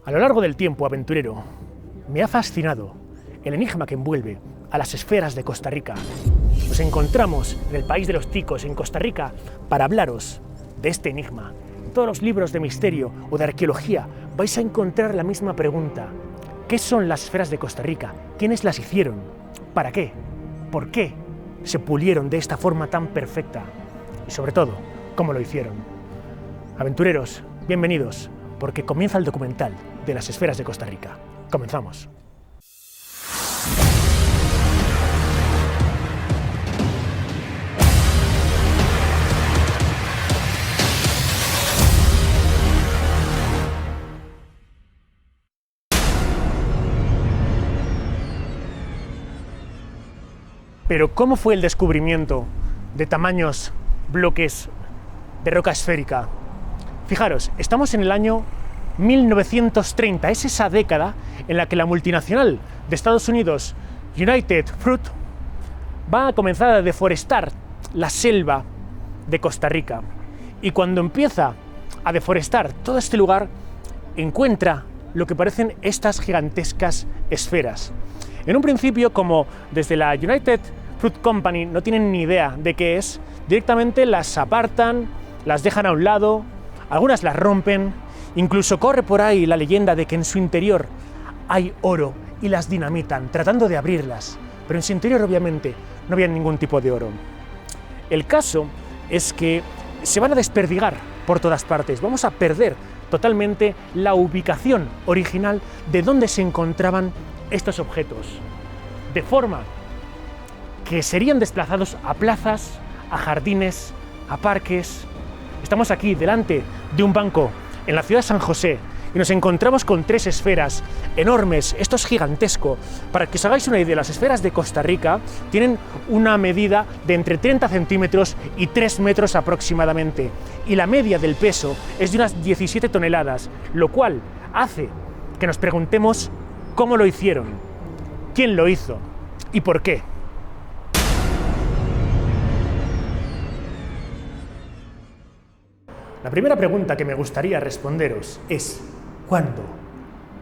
A lo largo del tiempo, aventurero, me ha fascinado el enigma que envuelve a las esferas de Costa Rica. Nos encontramos en el país de los ticos, en Costa Rica, para hablaros de este enigma. En todos los libros de misterio o de arqueología vais a encontrar la misma pregunta. ¿Qué son las esferas de Costa Rica? ¿Quiénes las hicieron? ¿Para qué? ¿Por qué se pulieron de esta forma tan perfecta? Y sobre todo, ¿cómo lo hicieron? Aventureros, bienvenidos, porque comienza el documental de las esferas de Costa Rica. Comenzamos. Pero ¿cómo fue el descubrimiento de tamaños bloques de roca esférica? Fijaros, estamos en el año 1930, es esa década en la que la multinacional de Estados Unidos, United Fruit, va a comenzar a deforestar la selva de Costa Rica. Y cuando empieza a deforestar todo este lugar, encuentra lo que parecen estas gigantescas esferas. En un principio, como desde la United Fruit Company no tienen ni idea de qué es, directamente las apartan, las dejan a un lado, algunas las rompen, incluso corre por ahí la leyenda de que en su interior hay oro y las dinamitan, tratando de abrirlas, pero en su interior obviamente no había ningún tipo de oro. El caso es que se van a desperdigar por todas partes, vamos a perder totalmente la ubicación original de dónde se encontraban estos objetos, de forma que serían desplazados a plazas, a jardines, a parques. Estamos aquí delante de un banco en la ciudad de San José y nos encontramos con tres esferas enormes. Esto es gigantesco. Para que os hagáis una idea, las esferas de Costa Rica tienen una medida de entre 30 centímetros y 3 metros aproximadamente, y la media del peso es de unas 17 toneladas, lo cual hace que nos preguntemos cómo lo hicieron, quién lo hizo y por qué. La primera pregunta que me gustaría responderos es ¿cuándo?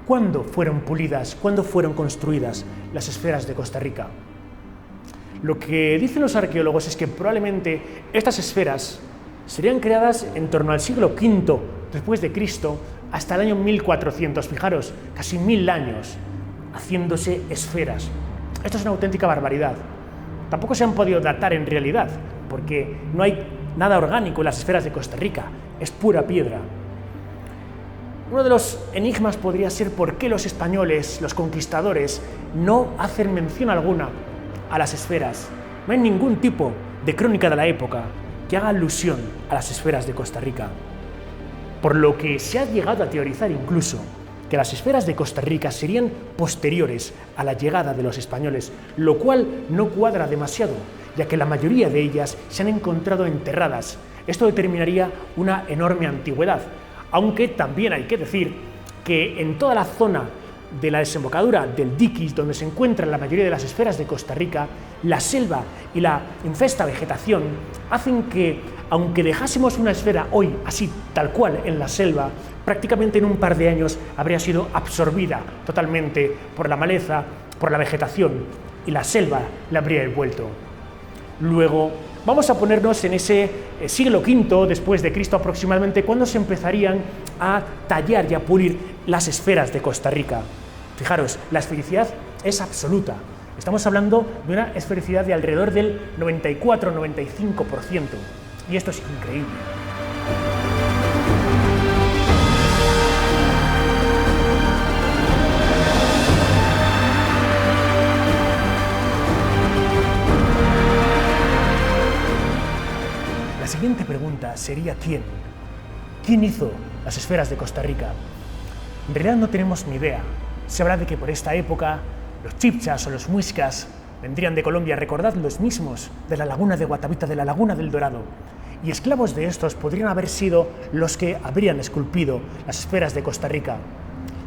¿Cuándo fueron pulidas? ¿Cuándo fueron construidas las esferas de Costa Rica? Lo que dicen los arqueólogos es que probablemente estas esferas serían creadas en torno al siglo V después de Cristo hasta el año 1400. Fijaros, casi 1000 años haciéndose esferas. Esto es una auténtica barbaridad. Tampoco se han podido datar en realidad, porque no hay nada orgánico en las esferas de Costa Rica, es pura piedra. Uno de los enigmas podría ser por qué los españoles, los conquistadores, no hacen mención alguna a las esferas. No hay ningún tipo de crónica de la época que haga alusión a las esferas de Costa Rica. Por lo que se ha llegado a teorizar incluso que las esferas de Costa Rica serían posteriores a la llegada de los españoles, lo cual no cuadra demasiado, ya que la mayoría de ellas se han encontrado enterradas. Esto determinaría una enorme antigüedad, aunque también hay que decir que en toda la zona de la desembocadura del diquis, donde se encuentran la mayoría de las esferas de Costa Rica, la selva y la infesta vegetación hacen que, aunque dejásemos una esfera hoy así tal cual en la selva, prácticamente en un par de años habría sido absorbida totalmente por la maleza, por la vegetación, y la selva la habría envuelto. Luego vamos a ponernos en ese siglo V después de Cristo aproximadamente, cuando se empezarían a tallar y a pulir las esferas de Costa Rica. Fijaros, la esfericidad es absoluta. Estamos hablando de una esfericidad de alrededor del 94-95%, y esto es increíble. La siguiente pregunta sería ¿quién? ¿Quién hizo las esferas de Costa Rica? En realidad no tenemos ni idea. Se habla de que por esta época los chibchas o los muiscas vendrían de Colombia, recordad, los mismos de la laguna de Guatavita, de la laguna del Dorado, y esclavos de estos podrían haber sido los que habrían esculpido las esferas de Costa Rica.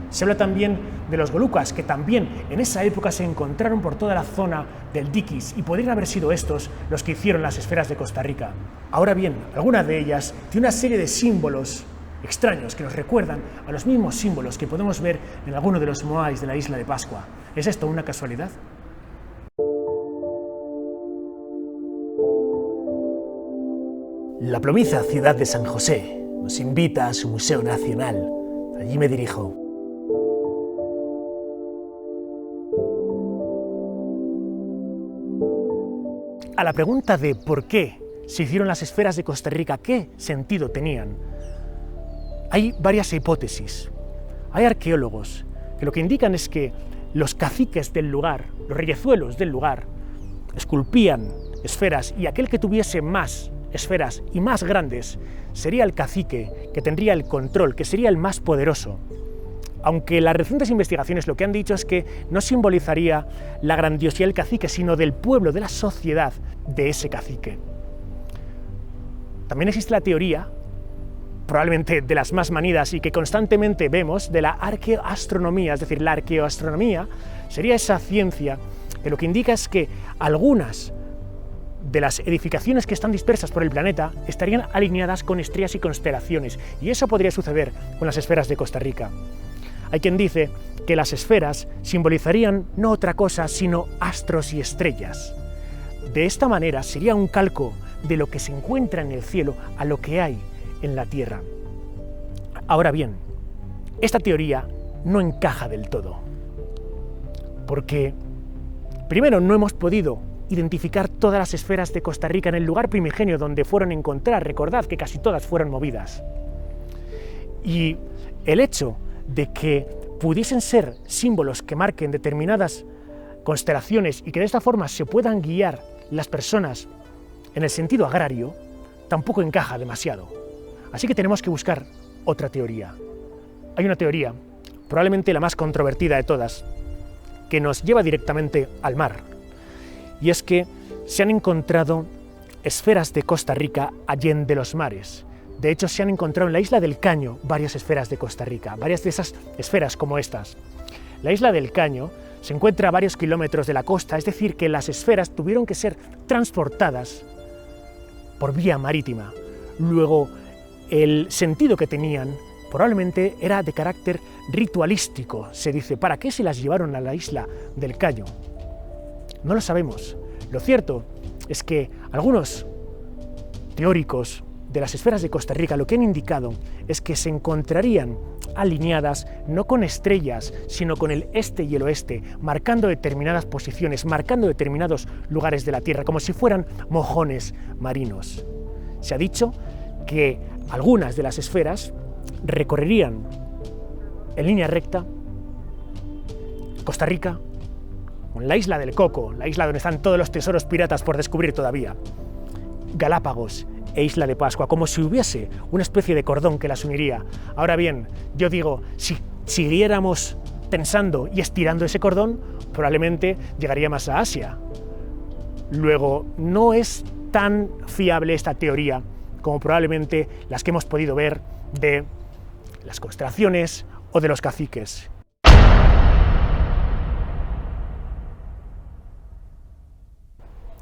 Se habla también de los golucas, que también en esa época se encontraron por toda la zona del diquis, y podrían haber sido estos los que hicieron las esferas de Costa Rica. Ahora bien, alguna de ellas tiene una serie de símbolos extraños que nos recuerdan a los mismos símbolos que podemos ver en alguno de los moais de la isla de Pascua. ¿Es esto una casualidad? La plomiza ciudad de San José nos invita a su Museo Nacional. Allí me dirijo. A la pregunta de por qué se hicieron las esferas de Costa Rica, qué sentido tenían, hay varias hipótesis. Hay arqueólogos que lo que indican es que los caciques del lugar, los reyezuelos del lugar, esculpían esferas y aquel que tuviese más esferas y más grandes sería el cacique que tendría el control, que sería el más poderoso. Aunque las recientes investigaciones lo que han dicho es que no simbolizaría la grandiosidad del cacique, sino del pueblo, de la sociedad de ese cacique. También existe la teoría, probablemente de las más manidas y que constantemente vemos, de la arqueoastronomía, es decir, la arqueoastronomía sería esa ciencia que lo que indica es que algunas de las edificaciones que están dispersas por el planeta estarían alineadas con estrellas y constelaciones, y eso podría suceder con las esferas de Costa Rica. Hay quien dice que las esferas simbolizarían no otra cosa sino astros y estrellas. De esta manera sería un calco de lo que se encuentra en el cielo a lo que hay en la tierra. Ahora bien, esta teoría no encaja del todo, porque primero no hemos podido identificar todas las esferas de Costa Rica en el lugar primigenio donde fueron encontradas. Recordad que casi todas fueron movidas. Y el hecho de que pudiesen ser símbolos que marquen determinadas constelaciones y que de esta forma se puedan guiar las personas en el sentido agrario, tampoco encaja demasiado. Así que tenemos que buscar otra teoría. Hay una teoría, probablemente la más controvertida de todas, que nos lleva directamente al mar. Y es que se han encontrado esferas de Costa Rica allende los mares. De hecho, se han encontrado en la isla del Caño varias esferas de Costa Rica, varias de esas esferas como estas. La isla del Caño se encuentra a varios kilómetros de la costa, es decir, que las esferas tuvieron que ser transportadas por vía marítima. Luego, el sentido que tenían probablemente era de carácter ritualístico. Se dice, ¿para qué se las llevaron a la isla del Caño? No lo sabemos. Lo cierto es que algunos teóricos de las esferas de Costa Rica lo que han indicado es que se encontrarían alineadas no con estrellas, sino con el este y el oeste, marcando determinadas posiciones, marcando determinados lugares de la Tierra, como si fueran mojones marinos. Se ha dicho que algunas de las esferas recorrerían en línea recta Costa Rica, con la isla del Coco, la isla donde están todos los tesoros piratas por descubrir todavía, Galápagos e Isla de Pascua, como si hubiese una especie de cordón que las uniría. Ahora bien, yo digo, si siguiéramos tensando y estirando ese cordón, probablemente llegaría más a Asia. Luego, no es tan fiable esta teoría como probablemente las que hemos podido ver de las constelaciones o de los caciques.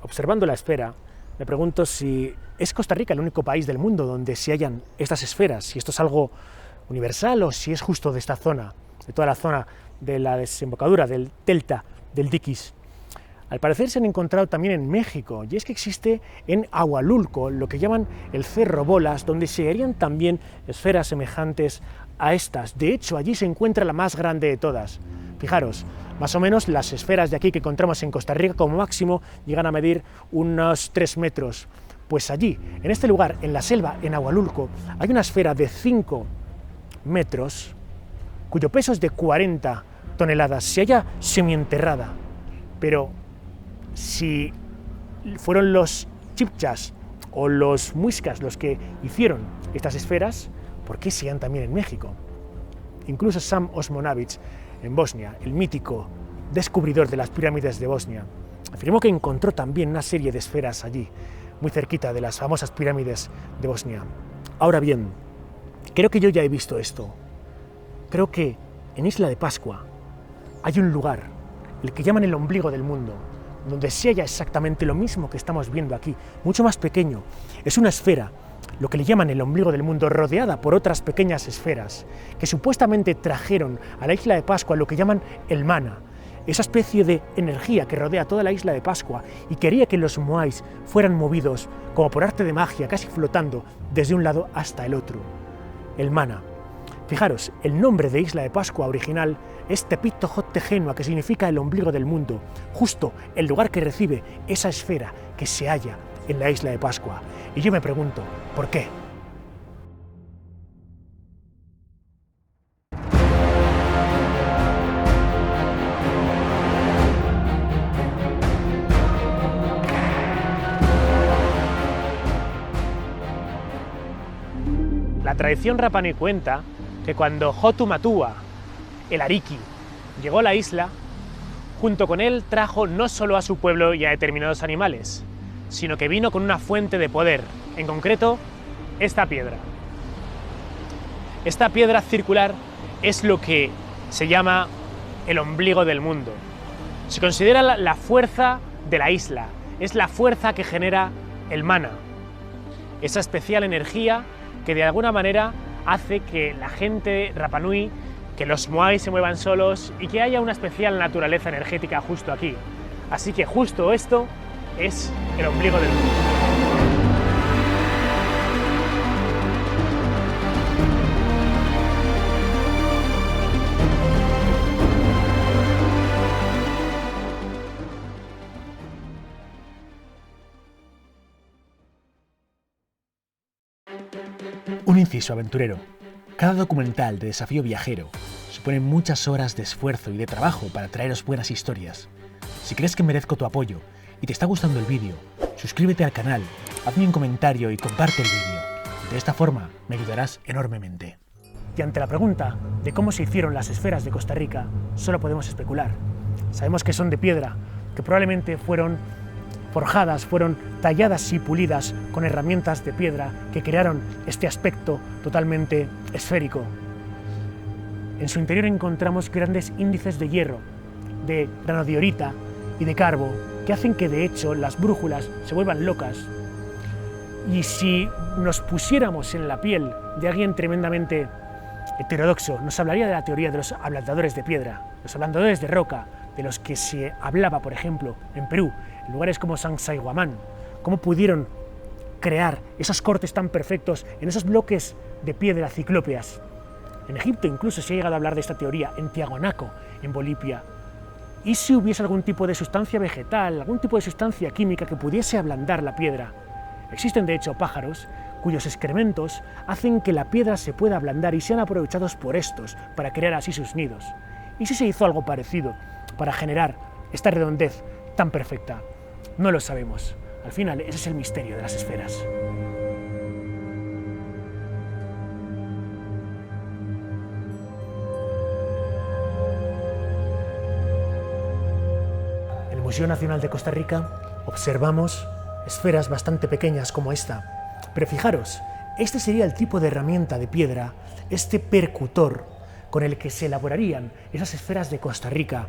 Observando la esfera, me pregunto si es Costa Rica el único país del mundo donde se hallan estas esferas, si esto es algo universal o si es justo de esta zona, de toda la zona de la desembocadura del delta del Diquís. Al parecer se han encontrado también en México, y es que existe en Ahualulco lo que llaman el Cerro Bolas, donde se harían también esferas semejantes a estas. De hecho, allí se encuentra la más grande de todas. Fijaros, más o menos las esferas de aquí que encontramos en Costa Rica como máximo llegan a medir unos 3 metros. Pues allí, en este lugar, en la selva, en Ahualulco, hay una esfera de 5 metros, cuyo peso es de 40 toneladas, se halla semienterrada. Pero si fueron los chibchas o los muiscas los que hicieron estas esferas, ¿por qué se hallan también en México? Incluso Sam Osmanowicz, en Bosnia, el mítico descubridor de las pirámides de Bosnia, afirmó que encontró también una serie de esferas allí, muy cerquita de las famosas pirámides de Bosnia. Ahora bien, creo que yo ya he visto esto. Creo que en Isla de Pascua hay un lugar, el que llaman el ombligo del mundo, donde se halla exactamente lo mismo que estamos viendo aquí, mucho más pequeño. Es una esfera lo que le llaman el ombligo del mundo, rodeada por otras pequeñas esferas, que supuestamente trajeron a la isla de Pascua lo que llaman el mana, esa especie de energía que rodea toda la isla de Pascua y quería que los moais fueran movidos, como por arte de magia, casi flotando desde un lado hasta el otro. El mana. Fijaros, el nombre de Isla de Pascua original es Tepito Hot Tegenua, que significa el ombligo del mundo, justo el lugar que recibe esa esfera que se halla en la Isla de Pascua. Y yo me pregunto, ¿por qué? La tradición Rapa Nui cuenta que cuando Hotu Matua, el Ariki, llegó a la isla, junto con él trajo no solo a su pueblo y a determinados animales, sino que vino con una fuente de poder, en concreto, esta piedra. Esta piedra circular es lo que se llama el ombligo del mundo. Se considera la fuerza de la isla, es la fuerza que genera el mana, esa especial energía que de alguna manera hace que la gente Rapa Nui, que los moais se muevan solos y que haya una especial naturaleza energética justo aquí. Así que justo esto es el ombligo del mundo. Un inciso aventurero. Cada documental de Desafío Viajero supone muchas horas de esfuerzo y de trabajo para traeros buenas historias. Si crees que merezco tu apoyo y te está gustando el vídeo, suscríbete al canal, hazme un comentario y comparte el vídeo. De esta forma me ayudarás enormemente. Y ante la pregunta de cómo se hicieron las esferas de Costa Rica, solo podemos especular. Sabemos que son de piedra, que probablemente fueron forjadas, fueron talladas y pulidas con herramientas de piedra que crearon este aspecto totalmente esférico. En su interior encontramos grandes índices de hierro, de granodiorita y de carbo, que hacen que de hecho las brújulas se vuelvan locas. Y si nos pusiéramos en la piel de alguien tremendamente heterodoxo, nos hablaría de la teoría de los ablandadores de piedra, los ablandadores de roca, de los que se hablaba, por ejemplo, en Perú, en lugares como Sacsayhuamán, cómo pudieron crear esos cortes tan perfectos en esos bloques de piedra ciclópeas. En Egipto incluso se ha llegado a hablar de esta teoría, en Tiahuanaco, en Bolivia. ¿Y si hubiese algún tipo de sustancia vegetal, algún tipo de sustancia química que pudiese ablandar la piedra? Existen de hecho pájaros cuyos excrementos hacen que la piedra se pueda ablandar y sean aprovechados por estos para crear así sus nidos. ¿Y si se hizo algo parecido para generar esta redondez tan perfecta? No lo sabemos. Al final, ese es el misterio de las esferas. En el Museo Nacional de Costa Rica observamos esferas bastante pequeñas como esta. Pero fijaros, este sería el tipo de herramienta de piedra, este percutor con el que se elaborarían esas esferas de Costa Rica,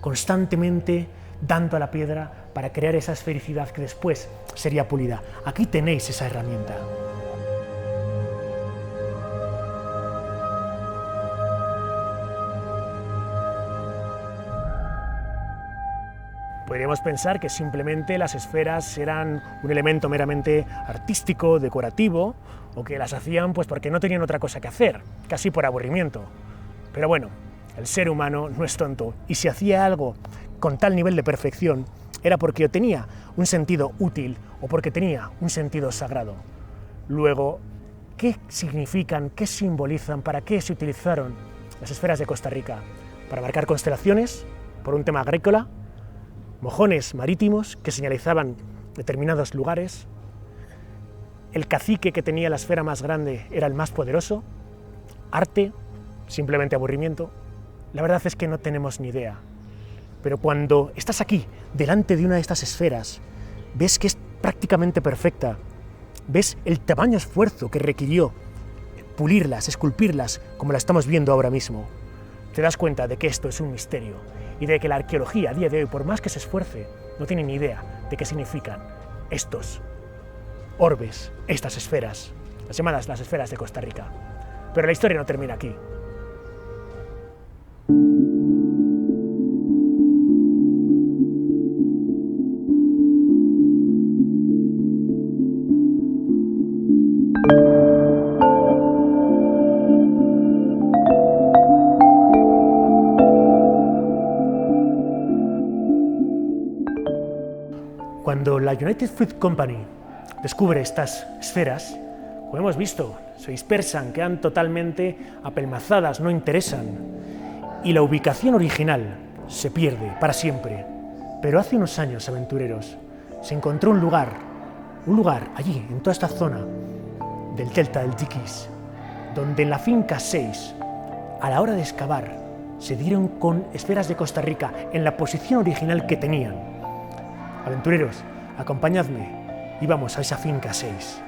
constantemente dando a la piedra para crear esa esfericidad que después sería pulida. Aquí tenéis esa herramienta. Podríamos pensar que simplemente las esferas eran un elemento meramente artístico, decorativo, o que las hacían pues porque no tenían otra cosa que hacer, casi por aburrimiento. Pero bueno, el ser humano no es tonto, y si hacía algo con tal nivel de perfección, era porque tenía un sentido útil o porque tenía un sentido sagrado. Luego, ¿qué significan, qué simbolizan, para qué se utilizaron las esferas de Costa Rica? Para marcar constelaciones, por un tema agrícola, mojones marítimos que señalizaban determinados lugares, el cacique que tenía la esfera más grande era el más poderoso, arte, simplemente aburrimiento. La verdad es que no tenemos ni idea. Pero cuando estás aquí, delante de una de estas esferas, ves que es prácticamente perfecta, ves el tamaño esfuerzo que requirió pulirlas, esculpirlas, como la estamos viendo ahora mismo. Te das cuenta de que esto es un misterio y de que la arqueología a día de hoy, por más que se esfuerce, no tiene ni idea de qué significan estos orbes, estas esferas. las llamadas las esferas de Costa Rica. Pero la historia no termina aquí. Cuando la United Fruit Company descubre estas esferas, como hemos visto, se dispersan, quedan totalmente apelmazadas, no interesan, y la ubicación original se pierde para siempre. Pero hace unos años, aventureros, se encontró un lugar allí, en toda esta zona del delta del Diquís, donde en la finca 6, a la hora de excavar, se dieron con esferas de Costa Rica en la posición original que tenían. Aventureros, acompañadme y vamos a esa finca 6.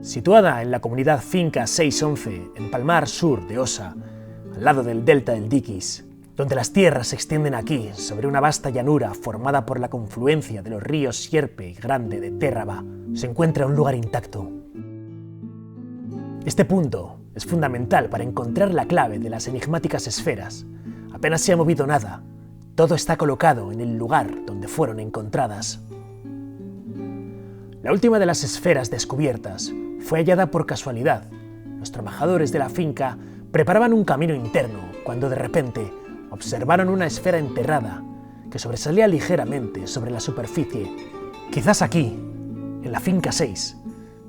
Situada en la comunidad Finca 611, en Palmar Sur de Osa, al lado del delta del Diquís, donde las tierras se extienden aquí sobre una vasta llanura formada por la confluencia de los ríos Sierpe y Grande de Térraba, se encuentra un lugar intacto. Este punto es fundamental para encontrar la clave de las enigmáticas esferas. Apenas se ha movido nada, todo está colocado en el lugar donde fueron encontradas. La última de las esferas descubiertas fue hallada por casualidad. Los trabajadores de la finca preparaban un camino interno cuando de repente observaron una esfera enterrada que sobresalía ligeramente sobre la superficie. Quizás aquí, en la finca 6,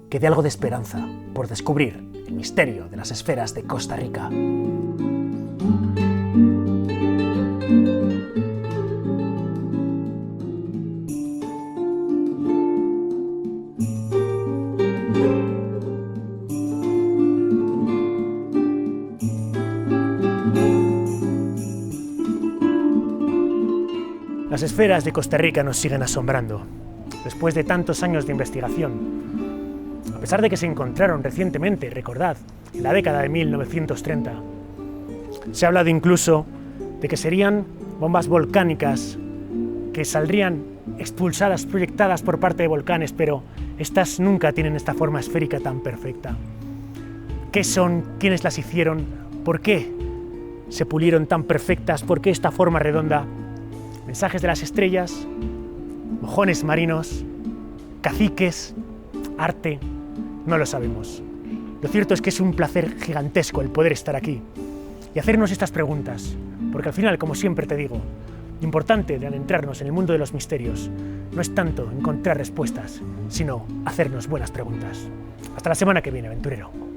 quede algo de esperanza por descubrir el misterio de las esferas de Costa Rica. Las esferas de Costa Rica nos siguen asombrando, después de tantos años de investigación. A pesar de que se encontraron recientemente, recordad, en la década de 1930, se ha hablado incluso de que serían bombas volcánicas que saldrían expulsadas, proyectadas por parte de volcanes, pero estas nunca tienen esta forma esférica tan perfecta. ¿Qué son? ¿Quiénes las hicieron? ¿Por qué se pulieron tan perfectas? ¿Por qué esta forma redonda? Mensajes de las estrellas, mojones marinos, caciques, arte, no lo sabemos. Lo cierto es que es un placer gigantesco el poder estar aquí y hacernos estas preguntas, porque al final, como siempre te digo, lo importante de adentrarnos en el mundo de los misterios no es tanto encontrar respuestas, sino hacernos buenas preguntas. Hasta la semana que viene, aventurero.